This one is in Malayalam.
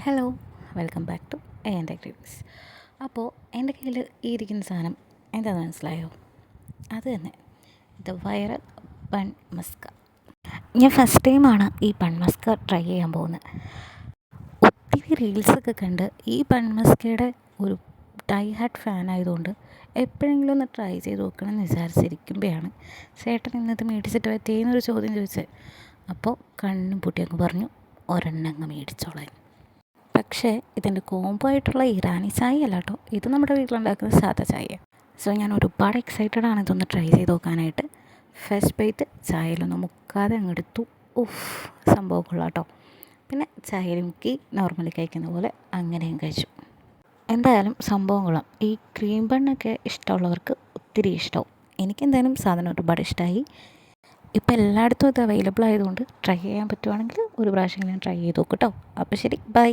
ഹലോ, വെൽക്കം ബാക്ക് ടു എൻ്റെ റിവ്യൂസ്. അപ്പോൾ എൻ്റെ കയ്യിൽ ഈ ഇരിക്കുന്ന സാധനം എന്താണെന്ന് മനസ്സിലായോ? അത് തന്നെ, ദ വൈറൽ ബൺ മസ്ക. ഞാൻ ഫസ്റ്റ് ടൈമാണ് ഈ ബൺ മസ്ക ട്രൈ ചെയ്യാൻ പോകുന്നത്. ഒത്തിരി റീൽസൊക്കെ കണ്ട് ഈ ബൺ മസ്കയുടെ ഒരു ഡൈ ഹാർഡ് ഫാൻ ആയതുകൊണ്ട് എപ്പോഴെങ്കിലും ഒന്ന് ട്രൈ ചെയ്ത് നോക്കണമെന്ന് വിചാരിച്ചിരിക്കുമ്പോഴാണ് ചേട്ടൻ ഇന്നത് മേടിച്ചിട്ട് പറ്റിയെന്നൊരു ചോദ്യം ചോദിച്ചത്. അപ്പോൾ കണ്ണും പൂട്ടി അങ്ങ് പറഞ്ഞു ഒരെണ്ണങ്ങ് മേടിച്ചോളാൻ. പക്ഷേ ഇതിൻ്റെ കോംബോ ആയിട്ടുള്ള ഇറാനി ചായ അല്ല കേട്ടോ, ഇത് നമ്മുടെ വീട്ടിലുണ്ടാക്കുന്ന സാധാ ചായ. സോ ഞാൻ ഒരുപാട് എക്സൈറ്റഡ് ആണ് ഇതൊന്ന് ട്രൈ ചെയ്ത് നോക്കാനായിട്ട്. ഫസ്റ്റ് ബൈറ്റ് ചായയിലൊന്നും മുക്കാതെ അങ്ങെടുത്തു. സംഭവം കൊള്ളാം കേട്ടോ. പിന്നെ ചായയിൽ മുക്കി നോർമലി കഴിക്കുന്ന പോലെ അങ്ങനെയും കഴിച്ചു. എന്തായാലും സംഭവം കൊള്ളാം. ഈ ക്രീം ബണ്ണൊക്കെ ഇഷ്ടമുള്ളവർക്ക് ഒത്തിരി ഇഷ്ടമാവും. എനിക്കെന്തായാലും സാധനം ഒരുപാട് ഇഷ്ടമായി. ഇപ്പോൾ എല്ലായിടത്തും ഇത് അവൈലബിൾ ആയതുകൊണ്ട് ട്രൈ ചെയ്യാൻ പറ്റുവാണെങ്കിൽ ഒരു പ്രാവശ്യം ഞാൻ ട്രൈ ചെയ്ത് നോക്കും കേട്ടോ. അപ്പോൾ ശരി, ബൈ.